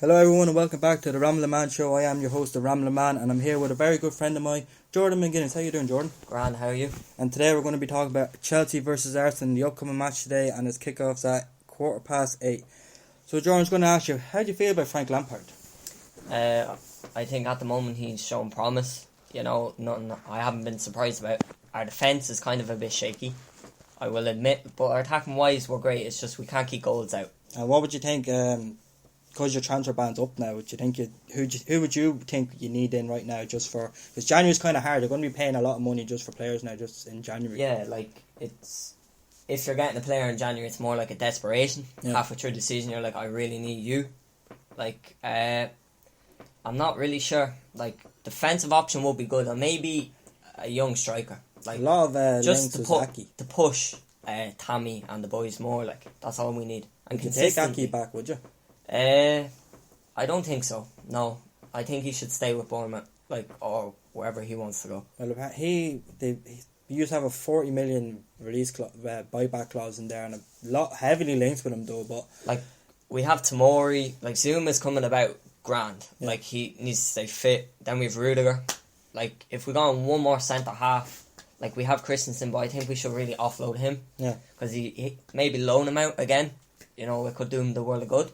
Hello everyone and welcome back to the Rambling Man Show. I am your host, the Rambling Man, and I'm here with a very good friend of mine, Jordan McGuinness. How you doing, Jordan? Grand, how are you? And today we're going to be talking about Chelsea versus Arsenal, the upcoming match today, and its kickoffs at 8:15. So Jordan's going to ask you, how do you feel about Frank Lampard? I think at the moment he's shown promise. Nothing I haven't been surprised about. Our defence is kind of a bit shaky, I will admit, but our attacking wise we're great. It's just we can't keep goals out. And what would you think, because your transfer ban's up now, would you think who would you think you need in right now just for, because January's kind of hard, they're going to be paying a lot of money just for players now just in January. Yeah, it's, if you're getting a player in January, it's more like a desperation. Yeah. Halfway through the season you're like, I really need you. I'm not really sure. Defensive option would be good, or maybe a young striker. A lot of just links to push Tammy and the boys more. That's all we need. And would you take Aki back, would you? I don't think so. No, I think he should stay with Bournemouth, or wherever he wants to go. Well, he used to have a 40 million release buyback clause in there, and a lot heavily linked with him though. But we have Tomori, Zuma's coming about grand. Yeah. He needs to stay fit. Then we have Rudiger. If we go on one more centre half, we have Christensen, but I think we should really offload him. Yeah, because he maybe loan him out again. It could do him the world of good.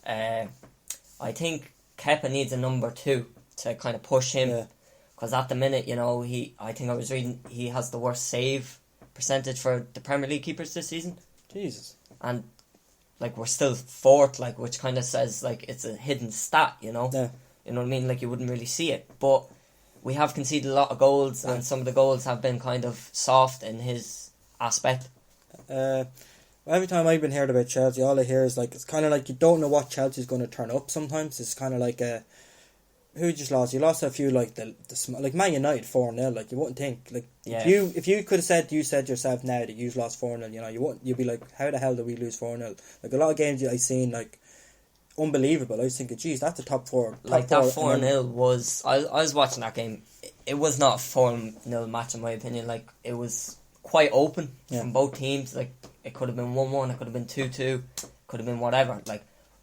I think Kepa needs a number 2 to kind of push him, because at the minute, I think I was reading, he has the worst save percentage for the Premier League keepers this season. Jesus. And we're still fourth, which kind of says it's a hidden stat, Yeah. You know what I mean? You wouldn't really see it, but we have conceded a lot of goals, and some of the goals have been kind of soft in his aspect. Every time I've been heard about Chelsea, all I hear is it's kind of you don't know what Chelsea's going to turn up. Sometimes it's kind of who just lost? You lost a few the Man United 4-0. You wouldn't think if you could have said yourself now that you lost 4-0, you'd be like, how the hell did we lose 4-0? A lot of games I've seen unbelievable. I was thinking, geez, that's a top four. That 4-0 was. I was watching that game. It was not a 4-0 match in my opinion. It was quite open from both teams. It could have been 1-1, it could have been 2-2, could have been whatever.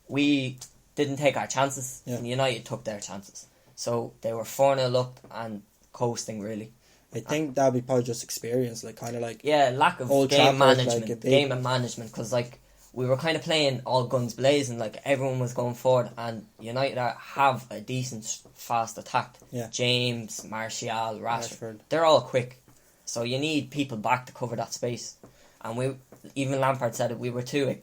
We didn't take our chances, and United took their chances. So they were 4-0 up and coasting, really. I think that would be probably just experience, lack of game management, because we were kind of playing all guns blazing, everyone was going forward, and United have a decent fast attack. Yeah. James, Martial, Rashford, they're all quick. So you need people back to cover that space. And even Lampard said it, we were too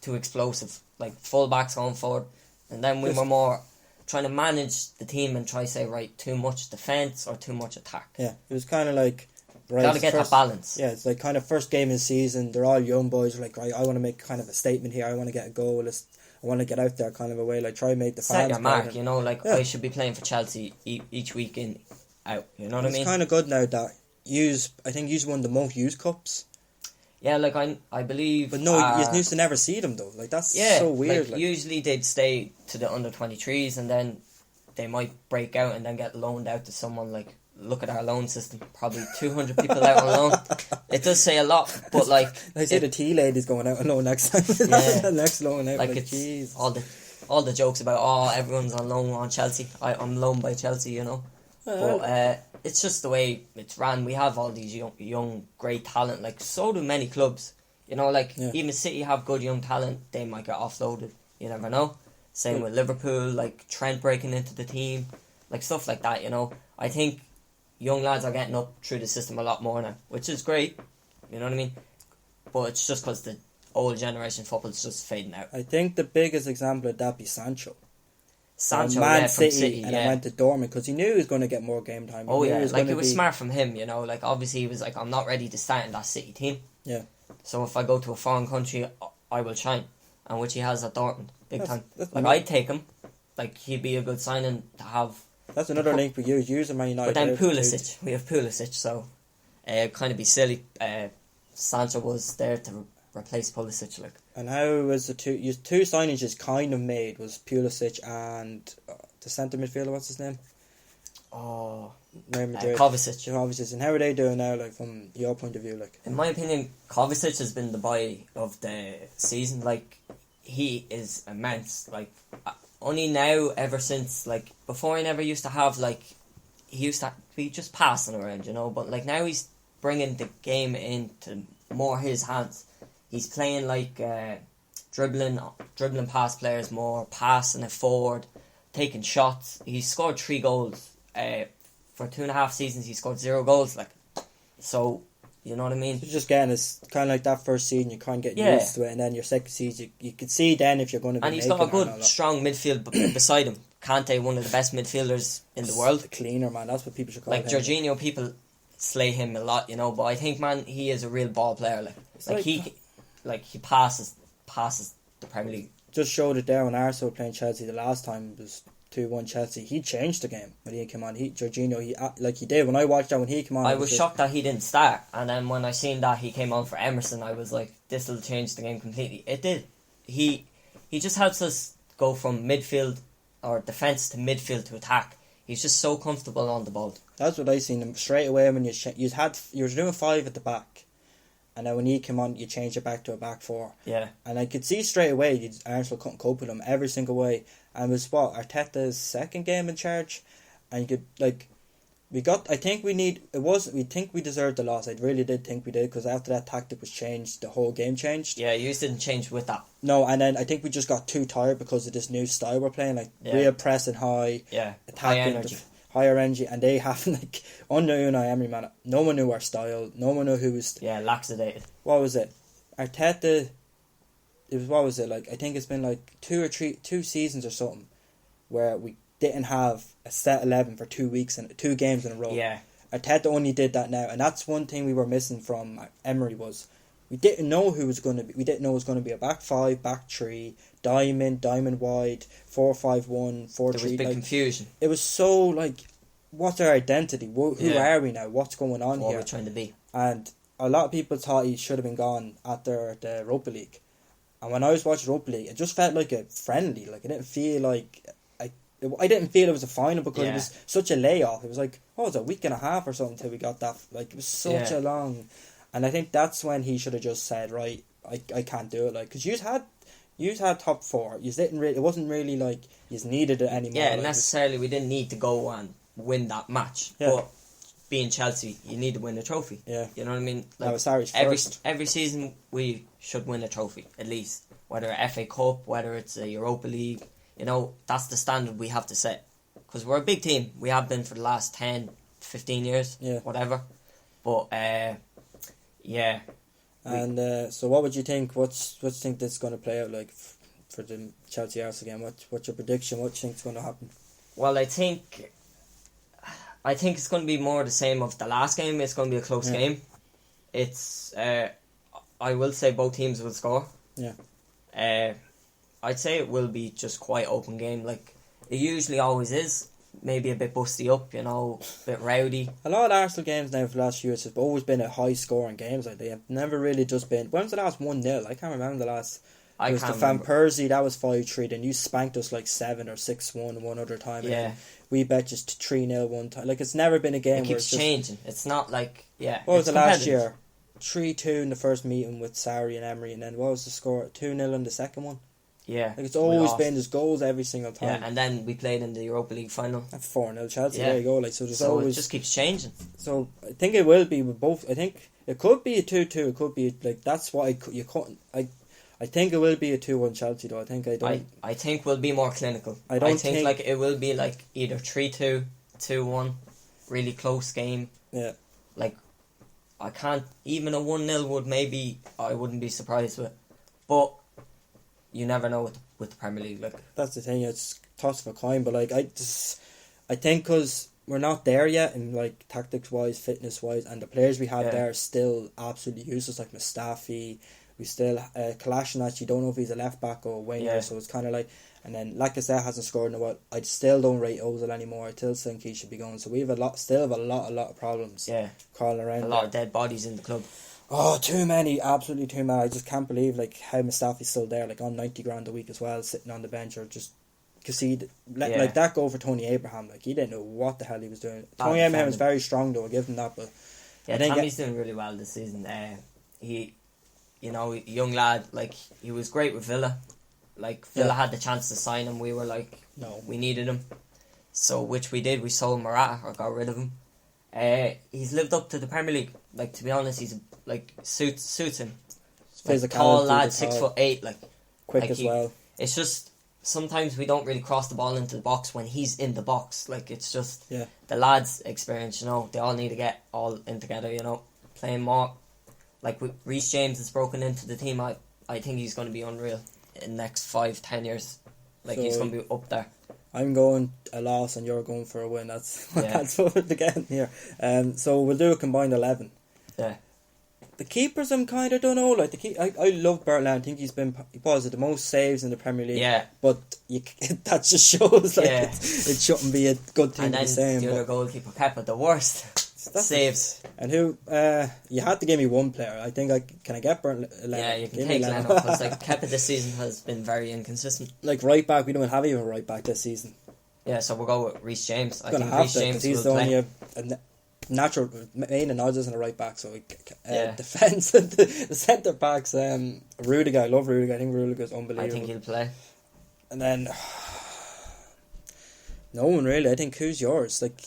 explosive, full backs going forward, and then we were more trying to manage the team and try to say, right, too much defence or too much attack. Yeah, it was kind of right. Got to get that balance. Yeah, it's kind of first game of the season. They're all young boys. Right, I want to make kind of a statement here. I want to get a goal. I want to get out there kind of a way. Try and make the fans. Set your mark, I should be playing for Chelsea each week in out. You know what I mean? It's kind of good now that I think you won the most used cups. Yeah, I believe. But no, you used to never see them though. That's so weird. Usually they'd stay to the under-23s, and then they might break out and then get loaned out to someone. Look at our loan system. Probably 200 people out on loan. It does say a lot, but they say the tea lady's going out on loan next time. Yeah, the next loan out. It's all the jokes about everyone's on loan on Chelsea. I'm loaned by Chelsea, But it's just the way it's ran. We have all these young great talent. So do many clubs. Even City have good young talent. They might get offloaded. You never know. Same with Liverpool. Trent breaking into the team. Stuff like that. I think young lads are getting up through the system a lot more now, which is great. You know what I mean? But it's just because the old generation football is just fading out. I think the biggest example of that be Sancho. Man City, and I went to Dortmund because he knew he was going to get more game time. It was smart from him, obviously he was I'm not ready to start in that City team. Yeah. So if I go to a foreign country, I will shine, and which he has at Dortmund, big time. I'd take him. He'd be a good signing to have. That's another link for you. Using Man United. But then Pulisic, we have Pulisic, so kind of be silly. Sancho was there to replace Pulisic, And how was the two signings just kind of made was Pulisic and the centre midfielder, what's his name? Oh, Kovacic. And how are they doing now, from your point of view, In my opinion, Kovacic has been the boy of the season. He is immense. only now, ever since, like, before he never used to have, like, he used to be just passing around, you know, but, like, now he's bringing the game into more his hands. He's playing, like, dribbling past players more, passing it forward, taking shots. He's scored 3 goals. For 2.5 seasons, he scored 0 goals, like, so, you know what I mean? So just getting, it's kind of like that first season, you can't get Yeah. used to it, and then your second season, you can see then if you're going to be And he's got a good, strong midfield beside him. Kante, one of the best midfielders in the world. Cleaner, man, that's what people should call him. Like, Jorginho, people slay him a lot, you know, but I think, man, he is a real ball player, he passes the Premier League. Just showed it there when Arsenal were playing Chelsea the last time. It was 2-1 Chelsea. He changed the game when he came on. Jorginho, he did. When I watched that when he came on, I was shocked that he didn't start, and then when I seen that he came on for Emerson, I was like, this will change the game completely. It did. He just helps us go from midfield or defence to midfield to attack. He's just so comfortable on the ball. That's what I seen him straight away when you were doing 5 at the back, and then when he came on, you changed it back to a back 4. Yeah. And I could see straight away Arsenal couldn't cope with him every single way. And it was Arteta's second game in charge, and you could we think we deserved the loss. I really did think we did, because after that tactic was changed, the whole game changed. Yeah, you didn't change with that. No, and then I think we just got too tired because of this new style we're playing, real pressing high, attacking, higher energy, and they haven't under Unai Emery, man. No one knew our style. No one knew who was. Yeah, laxated. What was it? Arteta. What was it like? I think it's been 2 seasons or something where we didn't have a set 11 for 2 weeks and 2 games in a row. Yeah. Arteta only did that now, and that's one thing we were missing from Emery was we didn't know who was going to be. We didn't know it was going to be a back 5, back 3, diamond wide, 4-5-1, 4-3. There was big confusion. It was so what's our identity? Who are we now? What's going on here? What we're trying to be. And a lot of people thought he should have been gone after the Europa League. And when I was watching Europa League, it just felt like a friendly. Like, it didn't feel like... I didn't feel it was a final because it was such a layoff. It was it was a week and a half or something until we got that. It was such a long... And I think that's when he should have just said, right, I can't do it. Because you had top 4. You didn't really... It wasn't really you needed it anymore. Yeah, necessarily we didn't need to go and win that match. Yeah. But being Chelsea, you need to win the trophy. Yeah. You know what I mean? Every season we should win a trophy, at least. Whether a FA Cup, whether it's a Europa League, you know, that's the standard we have to set. Because we're a big team. We have been for the last 10, 15 years, whatever. But, yeah. And so what would you think? What do you think this is going to play out like for the Chelsea Arsenal game? What's your prediction? What do you think is going to happen? Well, I think it's going to be more the same of the last game. It's going to be a close game. It's I will say both teams will score. Yeah. I'd say it will be just quite open game, like it usually always is. Maybe a bit busty up, you know, a bit rowdy. A lot of Arsenal games now for the last few years have always been a high scoring games. They have never really just been. When was the last 1-0? I can't remember the last. It was the Van Persie, that was 5-3. Then you spanked us 7 or 6-1 one other time. Yeah. We bet just 3-0 one time. It's never been a game where it's keeps changing. It's not like What was the last year? 3-2 in the first meeting with Sarri and Emery, and then what was the score? 2-0 in the second one. Yeah. It's always been there's goals every single time. Yeah, and then we played in the Europa League final. At 4-0 Chelsea, there you go. So always... it just keeps changing. So I think it will be with both. I think it could be a 2-2. It could be that's what you couldn't. I think it will be a 2-1 Chelsea though. I think we'll be more clinical. I think it will be either 3-2, 2-1, really close game. Yeah. I can't even a 1-0 would maybe I wouldn't be surprised with, but you never know with the Premier League. That's the thing. It's toss of a coin, but I think because we're not there yet, and tactics wise, fitness wise, and the players we have there are still absolutely useless. Like Mustafi, we still Kolasinac. You don't know if he's a left back or a winger, so it's kind of and then Lacazette hasn't scored in a while. I still don't rate Ozil anymore. I still think he should be going. So we have a lot of problems. Yeah, crawling around. A lot of dead bodies in the club. Oh, too many, absolutely too many. I just can't believe how Mustafi's still there, on 90 grand a week as well, sitting on the bench or just concede that goal for Tony Abraham. He didn't know what the hell he was doing. Tony Abraham is very strong though. I give him that, but Tommy's doing really well this season. He, young lad, he was great with Villa. Like, Villa had the chance to sign him. We were like, No. we needed him. So, which we did. We sold Morata or got rid of him. He's lived up to the Premier League. Like, to be honest, he's like suits him. Like, tall lad, 6'8", like quick like as well. It's just sometimes we don't really cross the ball into the box when he's in the box. Like, it's just the lads' experience. You know, they all need to get all in together. You know, playing more. Like, Reece James has broken into the team. I think he's going to be unreal in the next 5-10 years. Like, so he's going to be up there. I'm going a loss and you're going for a win. That's what we're getting here. So we'll do a combined 11. Yeah. The keepers, I'm kind of don't know. Like I love Bertland. I think he was the most saves in the Premier League. Yeah. But that just shows like it shouldn't be a good thing and to be then saying. The other goalkeeper, Pep, the worst saves. And who? You had to give me one player. I think can I get Bertland? Yeah, you can take Leno because like Kepa this season has been very inconsistent. Like right back, we don't have even a right back this season. Yeah, so we'll go with Reece James. I Gonna think have Reece to, James he's will only play. a natural main and odds isn't a right back, so defense the centre backs. Rudiger, I love Rudiger. I think Rudiger's unbelievable. I think he'll play. And then no one really. I think who's yours? Like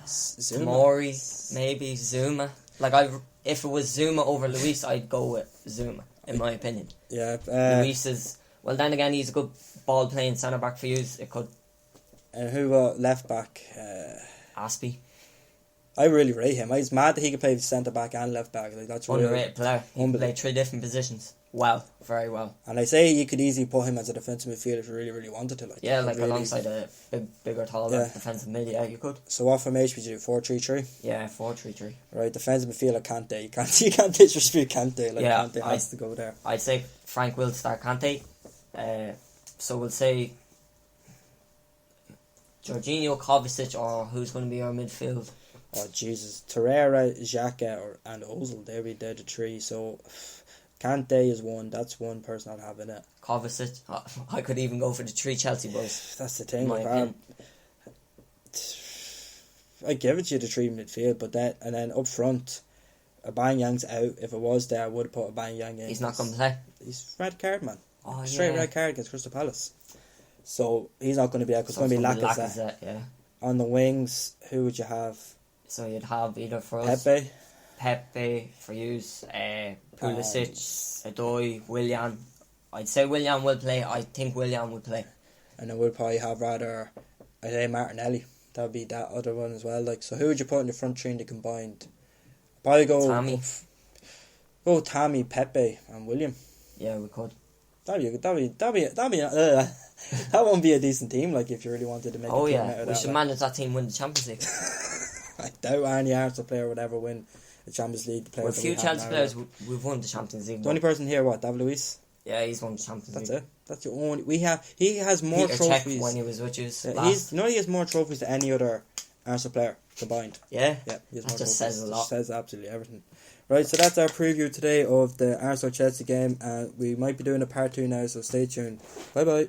Zuma. Mori, maybe Zuma. Like if it was Zuma over Luis, I'd go with Zuma. In my opinion. Yeah. Luis is well. Then again, he's a good ball playing centre back for you. It could. And who left back? Aspie. I really rate him. I was mad that he could play centre back and left back. Like that's really underrated player. He can play 3 different positions. Well, very well. And I say you could easily put him as a defensive midfielder if you really, really wanted to. Like like really alongside a bigger, taller defensive mid. Yeah, you could. So what formation would you do? 4-3-3. Yeah, 4-3-3. Right, defensive midfielder Kante. You can't disrespect Kante. Like Kante has to go there. I'd say Frank will start Kante. So we'll say Jorginho, Kovacic, or who's going to be our midfield? Oh Jesus, Torreira, Xhaka, and Ozil. They'll be the 3. So Kante is one. That's one person I'd have in it. Kovacic. I could even go for the 3 Chelsea boys. That's the thing. I give it to you the 3 midfield, but and then up front, Aubameyang's out. If it was there, I would have put Aubameyang in. He's not going to play. He's red card, man. Oh, Straight red card against Crystal Palace. So he's not going to be out because it's going to be Lacazette. Yeah. On the wings, who would you have? So you'd have either for us Pepe for use, Pulisic, Odoi, Willian. I'd say Willian will play. I think Willian will play. And then we'll probably have I'd say Martinelli. That would be that other one as well. Like, so who would you put in the front 3 in the combined? Probably go Tammy. Go Tammy, Pepe, and William. Yeah, we could. That won't be a decent team. Like if you really wanted to make. Oh a team yeah, out of we that, should manage that team win the Champions League. I doubt any Arsenal player would ever win the Champions League. Well, a few Chelsea players we've won the Champions League. The only person here, David Luiz? Yeah, he's won the Champions League. That's it. That's the only. He has more Peter trophies. Cech when he was with you. He has more trophies than any other Arsenal player combined. Yeah. Yeah. He has that more just trophies. says a lot. It says absolutely everything. Right, so that's our preview today of the Arsenal Chelsea game. We might be doing a part 2 now, so stay tuned. Bye bye.